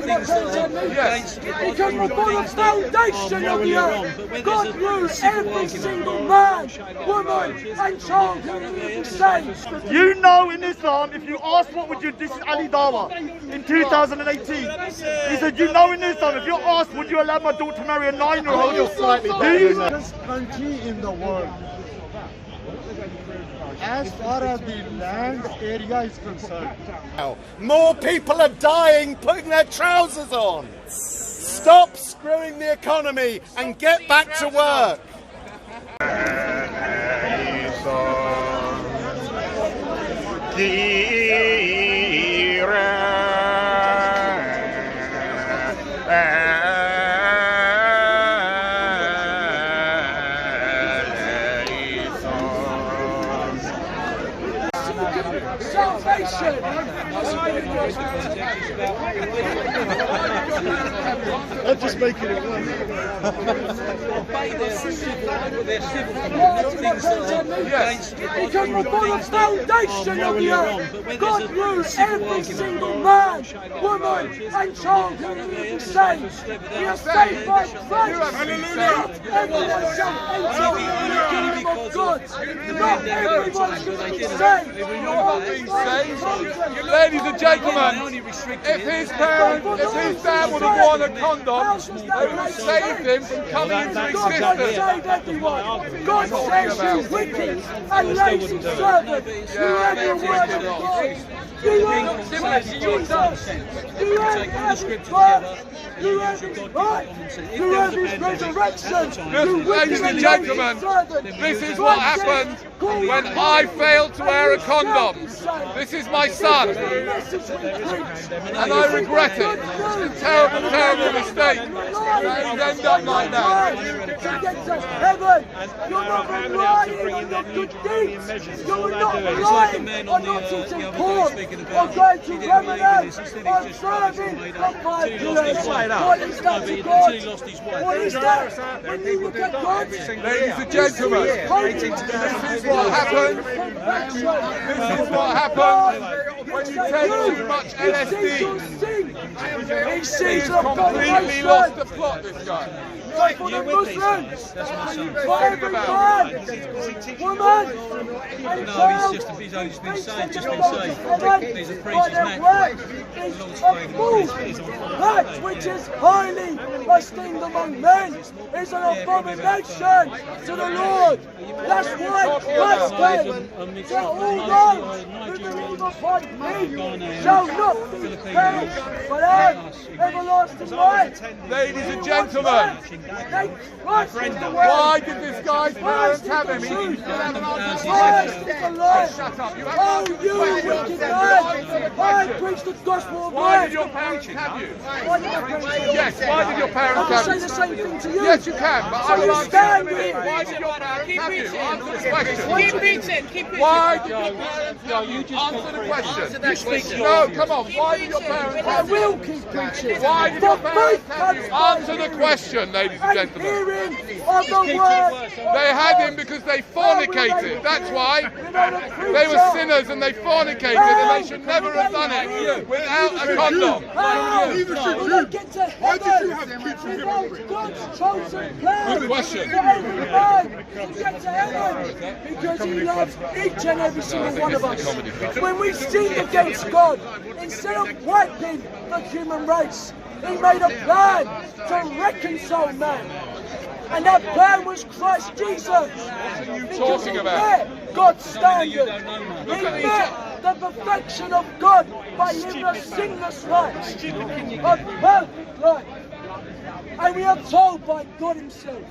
things that are against the because before the foundation of the earth, God knew every single man, woman and child who needed to be saved. You know in Islam, if you ask what would you, this is Ali Dawa in 2018. He said, you know in Islam, if you're asked, would you allow my daughter to marry a 9-year-old? You're slightly better than that. This country in the world, as far as the land area is concerned. More people are dying putting their trousers on. Stop screwing the economy and get back to work. Salvation! I'm just making it work. Because before the foundation of the earth, God knew every single man, woman and child who needed to be saved. We are saved by Christ. Not everyone shall enter the kingdom of God. Not everyone should be saved. Ladies and gentlemen, if his dad would have worn a condom, they would have saved him from coming into existence. God save everyone. God says you wicked and lazy servant. You have the word of God. You have Jesus. You have his birth. You have his life. You have his resurrection. Ladies and gentlemen, this is what happened when I failed to wear a condom. This is my son, and I regret it. It's a terrible, terrible mistake. And end up like that. To get to heaven, you're not relying on your good deeds. You're not relying on not eating pork or going to Ramadan or serving on my blood. What is that to God? What is that when you look at God? Ladies and gentlemen, this is what happened. This is what happened when you take too much LSD. He sees He's the completely lost the plot, this guy. For the Muslims, for every man, woman, and child, he's only just been saved. He's a preacher's man. Is a fool. That which is highly esteemed among men is an abomination to the Lord. That's why Christ came. So all those who believe upon me shall not be perished, but have everlasting life. Ladies and gentlemen, why did this guy's parents have him? He didn't have an answer. Shut up. You haven't answered the question. I preach the gospel of Why life. did your parents have you? Why did my parents have you? Yes, why did your parents I have can you? say the same thing to you. Yes, you can, but I will you answer stand in a minute. here. Why did your parents have you? Answer the question. Keep preaching. Why did your parents have you? Answer the question. No, come on. Why did your parents I have you? will keep preaching. Why did your For parents faith have you? comes by Answer the hearing, question, ladies and and gentlemen. hearing of the word. They had him because they fornicated. That's why. They were sinners and they fornicated, and they should never have done it without a condom. How will they get to heaven without God's chosen plan? Good question. For every man to get to heaven, because he loves each and every single one of us. When we sin against God, instead of wiping the human race, he made a plan to reconcile man. And that plan was Christ Jesus. What are you talking about? He met God's standard. He met the perfection of God by living a sinless life, a perfect life. And we are told by God himself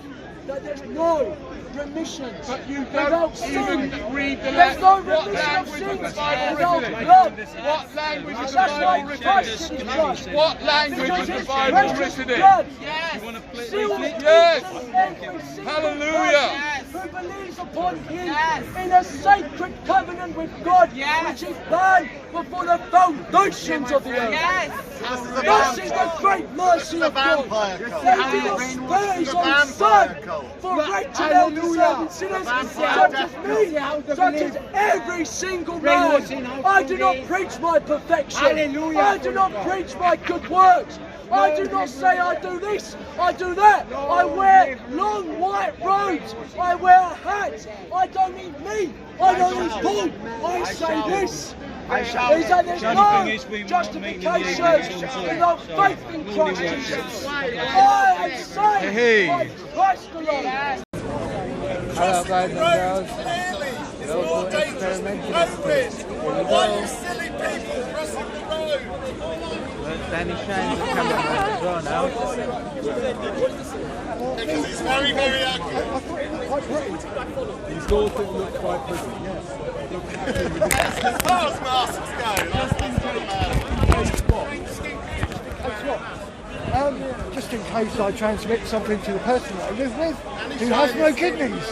that there's no remission without sin. There's no remission of sins without blood. What language is the That's why Bible Christ written is in? Christ. What language Because is the his Bible precious written in? blood Yes. seals Yes. each and every single Hallelujah. person who believes upon him in a sacred covenant with God, which is planned before the foundations of the earth. This is the great mercy of God. They did not spare his own son for wretched and undeserving sinners such as me, such as every single man. I do not preach my perfection. I do not preach my good works. I do not say I do this, I do that. I wear long white robes. I wear a hat. I don't need me. I don't need Paul. I say this. Is that there's no justification without faith in Christ Jesus. I am saved by Christ alone. Hello guys and girls, welcome to Experimentalist. Why are you silly people crossing the road? Danny Shane's the cameraman as well now. Because he's very, very ugly. His daughter looks quite pretty, yes. As far as masks go, that's just in case I transmit something to the person I live with who has no kidneys.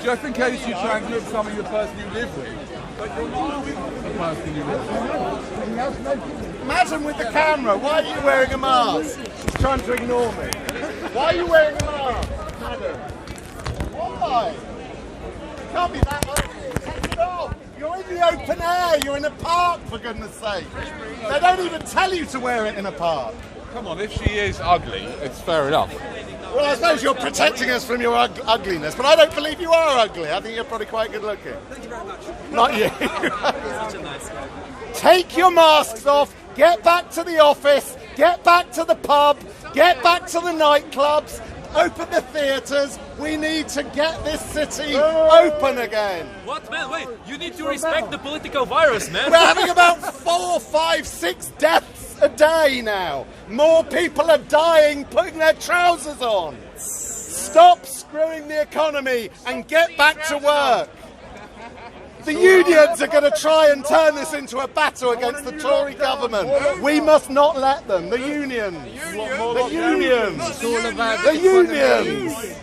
Just in case you transmit something to the person you live with. But you're not the person you live with. He has no kidneys. Imagine with the camera, why are you wearing a mask? He's trying to ignore me. Why are you wearing a mask, madam? Why? You can't be that ugly. Take it off. You're in the open air. You're in a park, for goodness sake. They don't even tell you to wear it in a park. Come on, if she is ugly, it's fair enough. Well, I suppose you're protecting us from your ugliness, but I don't believe you are ugly. I think you're probably quite good looking. Thank you very much. Not you. Such a nice guy. Take your masks off, get back to the office, get back to the pub, get back to the nightclubs, open the theatres. We need to get this city open again. What, man? Wait, you need to respect the political virus, man. We're having about 4, 5, 6 deaths a day now. More people are dying putting their trousers on. Stop screwing the economy and get back to work. The unions are going to try and turn this into a battle against the Tory government. We must not let them. The unions. The unions. The unions.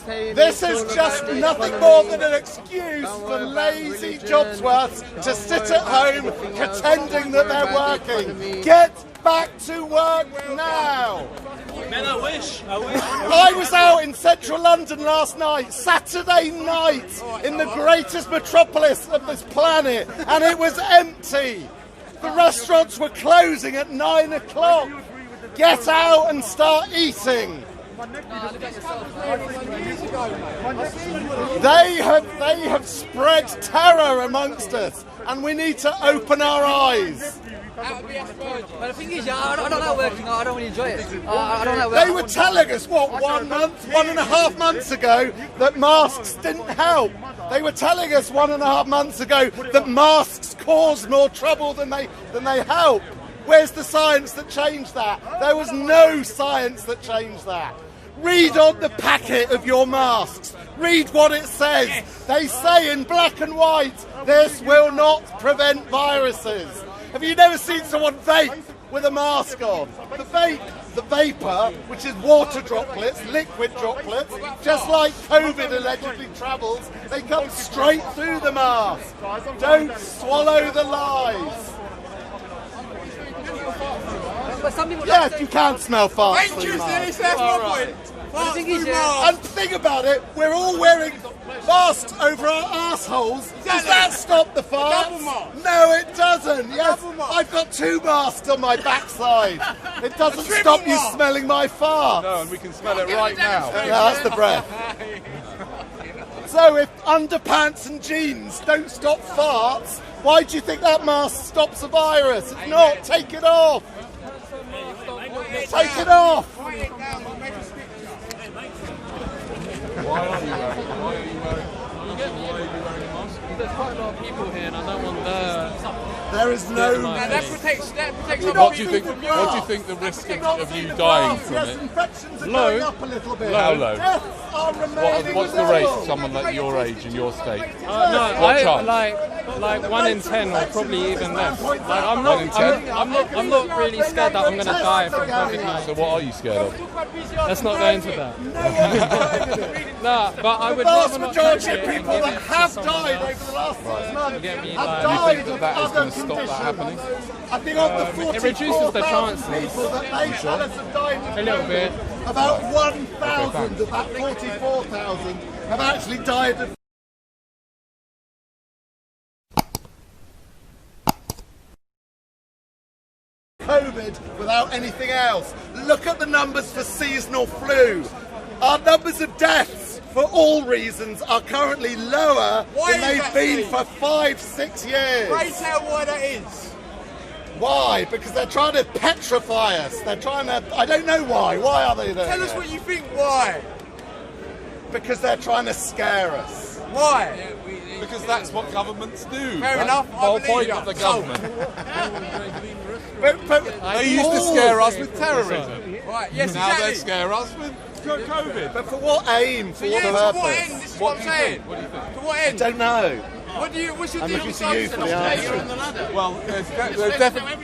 This is just nothing more than an excuse for lazy jobsworths to sit at home pretending that they're working. Get back to work now. Man, I wish. I was out in central London last night, Saturday night, in the greatest metropolis of this planet, and it was empty. The restaurants were closing at 9 o'clock. Get out and start eating. They have spread terror amongst us, and we need to open our eyes. But the thing is, I don't like working. I don't really enjoy it. I don't like They were telling us, what, 1.5 months ago, that masks didn't help. They were telling us 1.5 months ago that masks cause more trouble than they help. Where's the science that changed that? There was no science that changed that. Read on the packet of your masks. Read what it says. They say in black and white, this will not prevent viruses. Have you never seen someone vape with a mask on? The vapor, which is water droplets, liquid droplets, just like COVID allegedly travels, they come straight through the mask. Don't swallow the lies. But some people Yes, you can smell farts. Thank you, Dennis, that's my point. And think about it, we're all wearing masks over our assholes. Does that stop the farts? No, it doesn't. Yes, I've got 2 masks on my backside. It doesn't stop you smelling my farts. No, and we can smell it right now. Yeah, that's the breath. So if underpants and jeans don't stop farts, why do you think that mask stops a virus? It's not. Take it off. Take it off. Why are you wearing a mask? there's quite a lot of people here, and I don't want the. There is no. That protects. What do you think? What do you think the risk of you dying from Yes, it? infections are Low. going up a little bit. How low? Deaths are remaining What's the low. rate of someone like your age in your state? No, What I chance? like 1 in 10 or probably even less. Like I'm 1 in 10? I'm not really scared that I'm gonna die from COVID-19. So what are you scared of? Let's not go into that. No, but I The would vast rather not majority catch of it and people give that it to have someone died else. over the last 6 months Get me, have like- died that of that is other going to stop that conditions. happening? I think of the It reduces the 44,000 chances. people that they tell us have died A little bit. about 1,000 of that 44,000 have actually died of COVID without anything else. Look at the numbers for seasonal flu. Our numbers of deaths for all reasons are currently lower than they've been for 5-6 years. Right out why that is. Why? Because they're trying to petrify us. They're trying to. I don't know why. Why are they there? Tell us what you think. Why? Because they're trying to scare us. Why? Because that's what governments do. Fair That's enough, the whole I believe point you. of the government. But They used to scare us with terrorism. Right. Yes, Now they exactly. scare us with COVID. But for what aim? For what Yeah, purpose? to what end? This is what I'm saying. What do you think? To what I end? don't know. What's your I'm deal looking with to you for the answer. Well,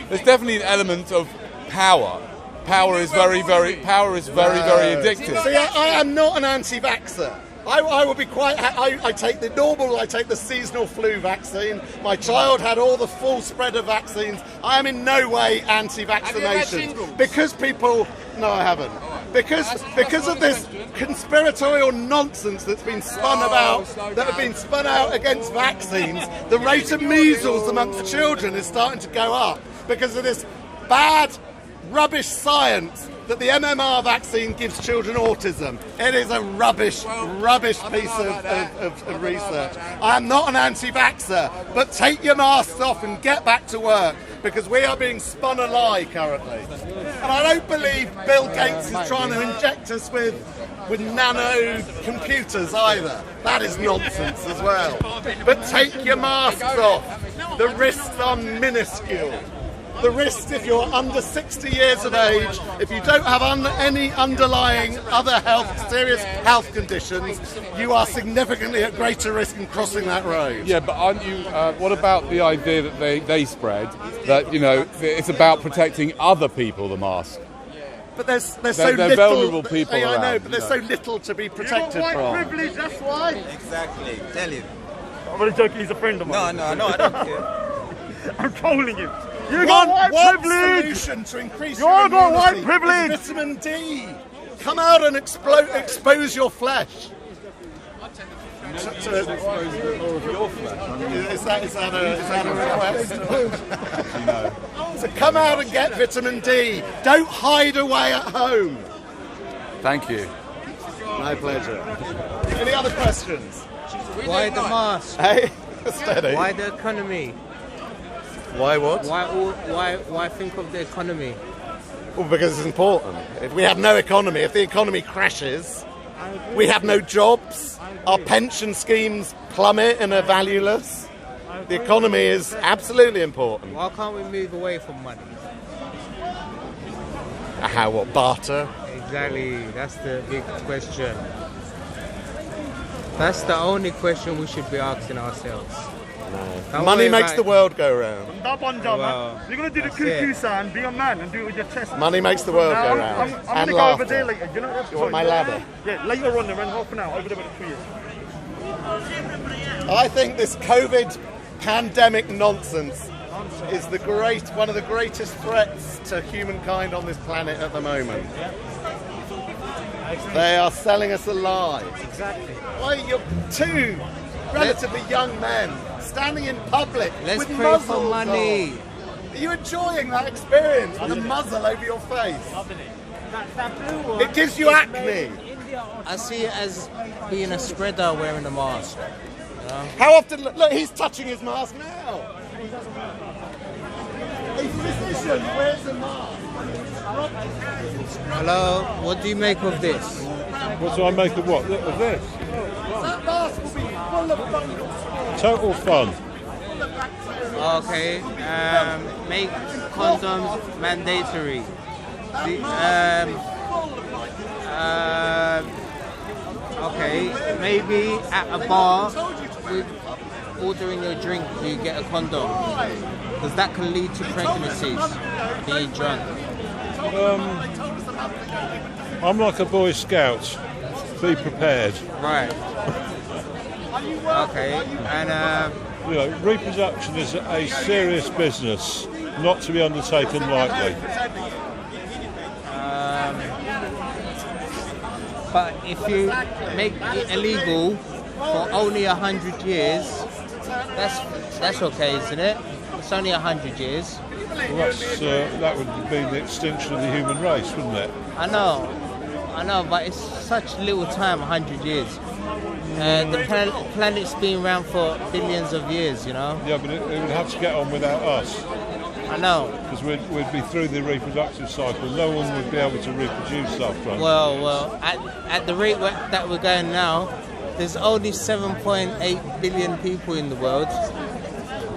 there's definitely an element of power. Power is very addictive. See, I am not an anti-vaxxer. I will be quite. I take the normal. I take the seasonal flu vaccine. My child had all the full spread of vaccines. I am in no way anti-vaccination shingles? because people. No, I haven't. Because of this conspiratorial nonsense that's been spun out against vaccines. The rate of measles amongst children is starting to go up because of this bad, rubbish science that the MMR vaccine gives children autism. It is a rubbish piece of research. I am not an anti-vaxxer, but take your masks off and get back to work because we are being spun a lie currently. And I don't believe Bill Gates is trying to inject us with nano computers either. That is nonsense as well. But take your masks off. The risks are minuscule. The risks, if you're under 60 years of age, if you don't have any underlying other serious health conditions, you are significantly at greater risk in crossing that road. Yeah, but aren't you? What about the idea that they spread that it's about protecting other people? The mask. But there's so They're little. vulnerable people I know, around, but there's so little to be You got protected white from. privilege. That's why. Exactly. Tell him. I'm only joking. He's a friend of mine. No, I don't care. I'm trolling him. You got white One privilege. solution to increase You your all got white immunity privilege. is vitamin D. Come out and expose your flesh. Is that a request? So come out and get vitamin D. Don't hide away at home. Thank you. My pleasure. Any other questions? Why the mask? Hey, steady. Why the economy? Why what? Why think of the economy? Well, because it's important. If we have no economy, if the economy crashes, we have no jobs, our pension schemes plummet and are valueless. The economy is absolutely important. Why can't we move away from money? How, what, barter? Exactly, that's the big question. That's the only question we should be asking ourselves. Don't Money worry makes about- the world go round. That one, man. You're gonna do the that's cuckoo it. sound. Be a man and do it with your chest. Money makes the world Now, go I'm round. gonna And go over laughter. there later. You know what? You want my ladder? Yeah, later on, around half an hour over there with the trees. I think this COVID pandemic nonsense is one of the greatest threats to humankind on this planet at the moment. They are selling us a lie. Exactly. Why, you're two relatively young men standing in public Let's with pray muzzles for money. on. Are you enjoying that experience with a muzzle over your face? It gives you acne. I see it as being a spreader wearing a mask. How often? Look, he's touching his mask now. A physician wears a mask. Hello, what do you make of this? What do I make of what? Of this? That mask will be full Total fun. Okay. Make condoms mandatory. Okay. Maybe at a bar with ordering your drink, you get a condom, because that can lead to pregnancies. Being drunk. I'm like a Boy Scout. Be prepared. Right. Okay. And you know, reproduction is a serious business, not to be undertaken lightly. But if you make it illegal for only 100 years, that's okay, isn't it? It's only 100 years. Well, that would be the extinction of the human race, wouldn't it? I know, but it's such little time, 100 years. The planet's been around for billions of years, you know? Yeah, but it would have to get on without us. I know. Because we'd be through the reproductive cycle. No one would be able to reproduce after. Well, at the rate that we're going now, there's only 7.8 billion people in the world.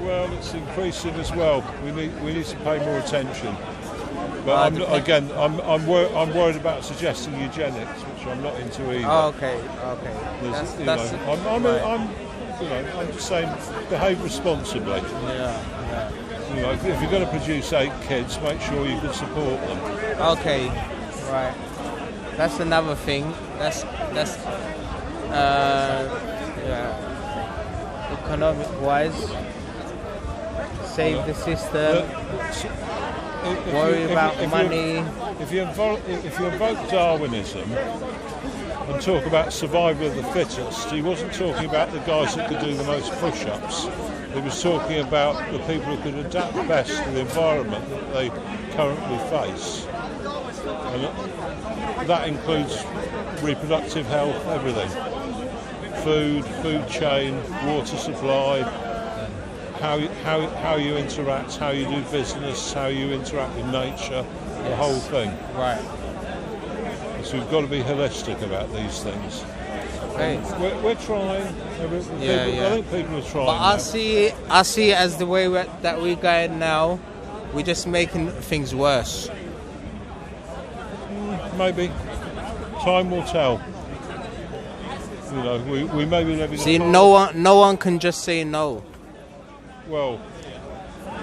Well, it's increasing as well. We need to pay more attention. But I'm worried about suggesting eugenics, which I'm not into either. Oh, okay. I'm just saying, behave responsibly. Yeah. You know, if you're going to produce 8 kids, make sure you can support them. Okay, right. That's another thing. That's economic-wise. Save the system. Worry about money. If you invoke Darwinism and talk about survival of the fittest, he wasn't talking about the guys that could do the most push-ups. He was talking about the people who could adapt best to the environment that they currently face. And that includes reproductive health, everything. Food chain, water supply, how you interact, how you do business, how you interact with nature, the whole thing. Right. So we've got to be holistic about these things. Hey. We're trying. I think people are trying. But I see it as the way that we're going now. We're just making things worse. Maybe. Time will tell. You know, we may be living. See, no one can just say no. Well,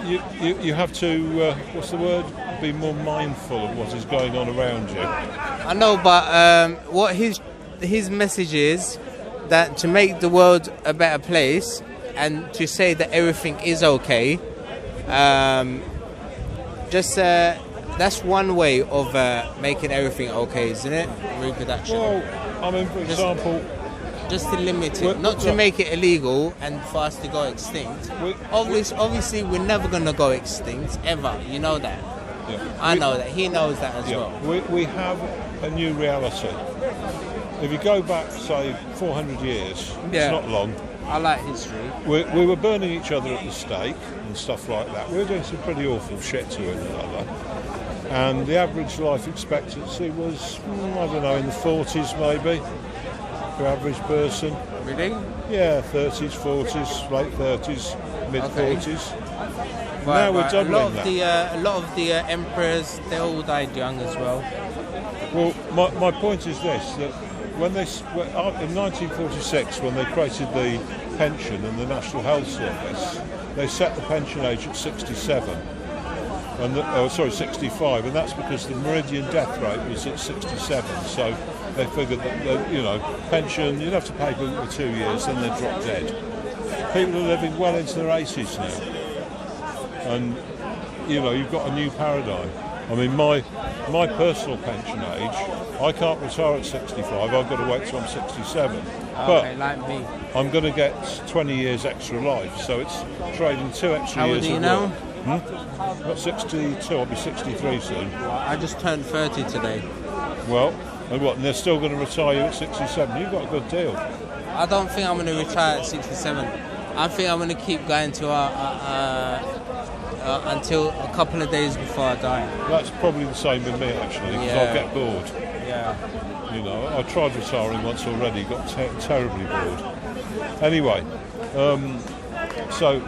you have to. What's the word? Be more mindful of what is going on around you. I know, but what his message is that to make the world a better place and to say that everything is okay, that's one way of making everything okay, isn't it? Reproduction. Well, I mean, for example, just to limit it, not to make it illegal and for us to go extinct. Obviously, we're never going to go extinct ever. You know that. Yeah. I know that. He knows that as well. We have a new reality. If you go back, say, 400 years, it's not long. I like history. We were burning each other at the stake and stuff like that. We were doing some pretty awful shit to one another. And the average life expectancy was, I don't know, in the 40s maybe, for average person. Really? Yeah, 30s, 40s, late 30s, mid 40s. Right, now we're doubling that. A lot of the emperors, they all died young as well. Well, my point is this, that in 1946, when they created the pension and the National Health Service, they set the pension age at 67. 65, and that's because the meridian death rate was at 67. So they figured that pension, you'd have to pay people for 2 years, then they'd drop dead. People are living well into their 80s now, and you've got a new paradigm. I mean, my personal pension age, I can't retire at 65. I've got to wait till I'm 67. Okay, like me. I'm going to get 20 years extra life, so it's trading 2 extra years. How old are you now? I'm not 62, I'll be 63 soon. I just turned 30 today. Well, and they're still going to retire you at 67? You've got a good deal. I don't think I'm going to retire at 67. I think I'm going to keep going to until a couple of days before I die. That's probably the same with me, actually, because I'll get bored. Yeah. I tried retiring once already, got terribly bored. Anyway, so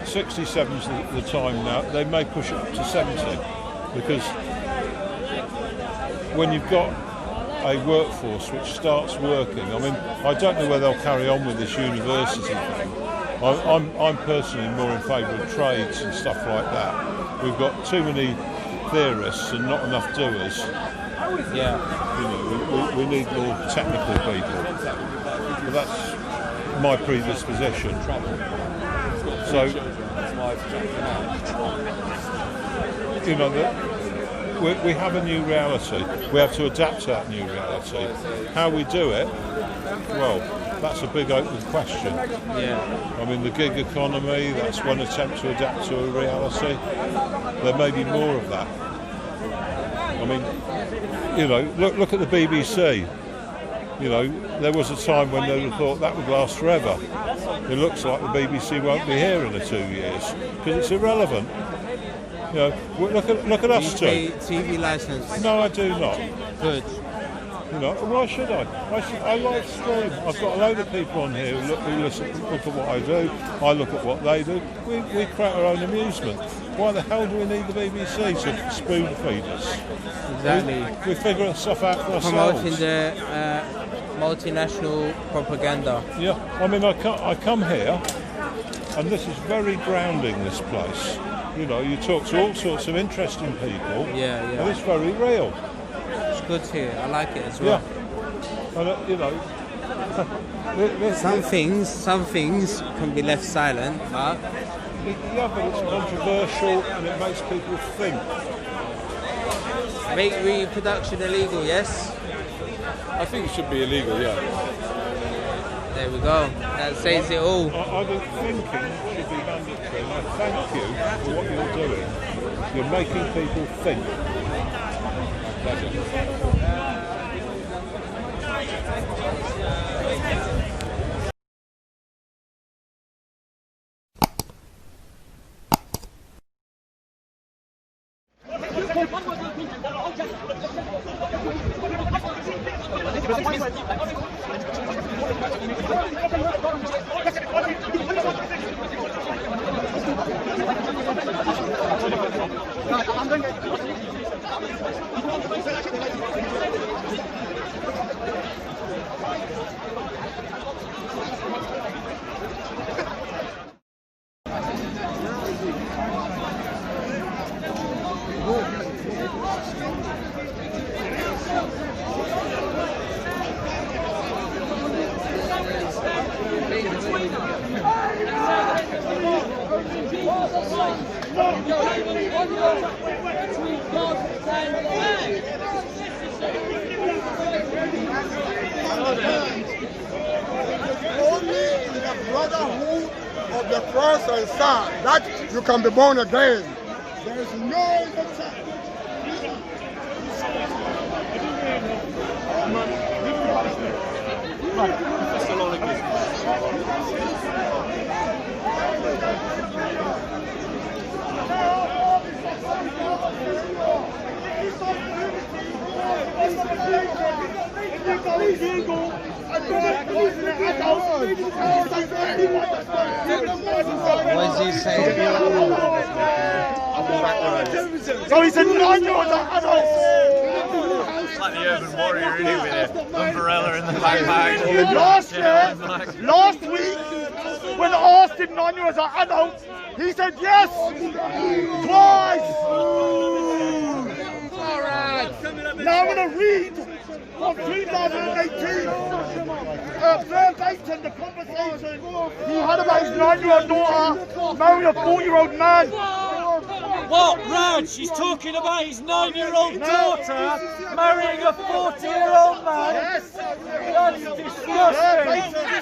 67's the time now. They may push it up to 70 because when you've got a workforce which starts working, I mean, I don't know whether they'll carry on with this university thing. I'm personally more in favour of trades and stuff like that. We've got too many theorists and not enough doers. Yeah. You know, we need more technical people. But that's my predisposition. So, you know, we have a new reality. We have to adapt to that new reality. How we do it, well, that's a big open question. Yeah. I mean, the gig economy, that's one attempt to adapt to a reality. There may be more of that. I mean, you know, look at the BBC. You know, there was a time when they thought that would last forever. It looks like the BBC won't be here in 2 years because it's irrelevant. You know, look at us two. pay TV license? No, I do not. Good. You know, why should I? I live stream. I've got a load of people on here who look at what I do. I look at what they do. We create our own amusement. Why the hell do we need the BBC to spoon feed us? Exactly. We figure stuff out for ourselves. Promoting the multinational propaganda. Yeah, I mean, I come here, and this is very grounding, this place. You know, you talk to all sorts of interesting people. Yeah. And it's very real. It's good here. I like it as well. Yeah. And you know, some things can be left silent, but yeah, but it's controversial and it makes people think. Make reproduction illegal, yes? I think it should be illegal, yeah. There we go. That says it all. I think thinking should be mandatory, and I thank you for what you're doing. You're making people think. Pleasure. Only in the brotherhood of the cross and son that you can be born again. There is no other time. What is he saying? So he's a 9-year-old adult. It's like the urban warrior, isn't he, with an umbrella in the backpack. Last week, when I asked him 9-year-olds are adults, he said yes, twice. Now I'm going to read from 2018, verbatim the conversation he had about his 9-year-old daughter marrying a 40-year-old man. What, Raj? He's talking about his 9-year-old daughter marrying a 40-year-old man? Yes. That's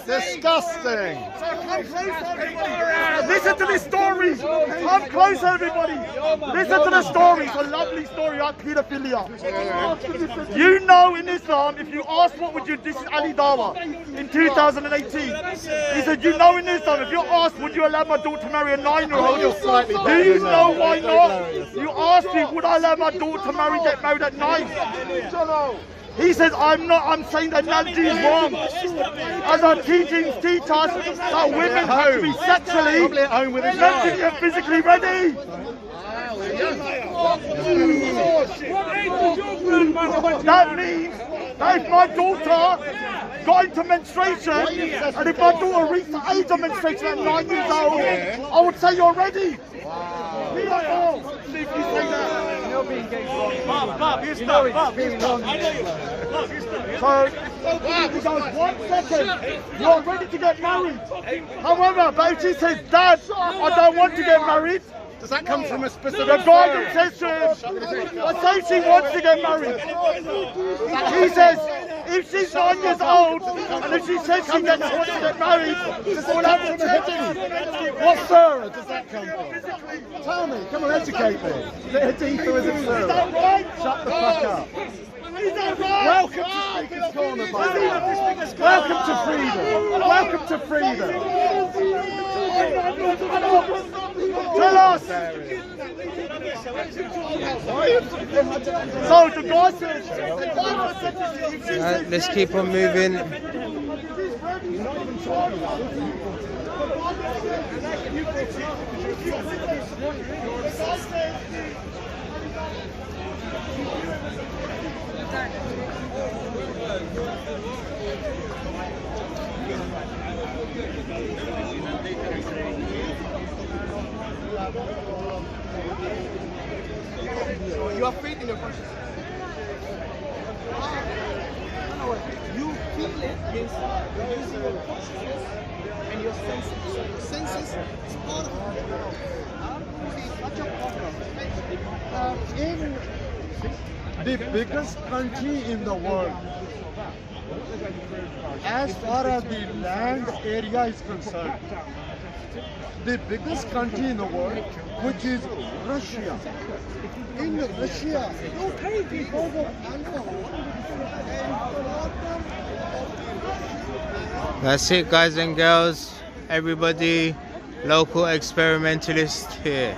disgusting. Disgusting. Listen to this story. Come close, everybody. Listen to the story. It's a lovely story about paedophilia. You know, in Islam, if you ask what would you, this is Ali Dawa in 2018. He said, you know, in Islam, if you ask would you allow my daughter to marry a 9-year-old, do you know why not? You asked me, would I allow my daughter to get married at 9? He says, I'm saying that analogy is wrong. As our teachings teach us that women have to be sexually, mentally and physically ready. That means that if my daughter got into menstruation, and if my daughter reached the age of menstruation at 9 years old, I would say you're ready. If you say that. You're being gay wrong. Bob, you stop. Bob, being wrong. So, he goes, 1 second, you're ready to get married. However, but if she says, Dad, I don't want to get married, does that come from a specific the guidance says to him, let's say she wants to get married. He says, if she's 9 years old, and if she says she wants to get married, this will happen to her. What Sarah does that come from? Tell me, come on, educate me. Is it Haditha or is it Sarah? Is that right? Shut the fuck up. Is that right? Welcome to Speaker's Corner, by the way. Welcome to freedom. Welcome to freedom. Tell us. So the guy says, let's keep on moving. You are feeding your consciousness. You feel it means you're using your consciousness and your senses. So your senses is part of it. See, such a problem. In the biggest country in the world, as far as the land area is concerned, the biggest country in the world, which is Russia. In Russia, because of alcohol That's it, guys and girls. Everybody, local experimentalist here.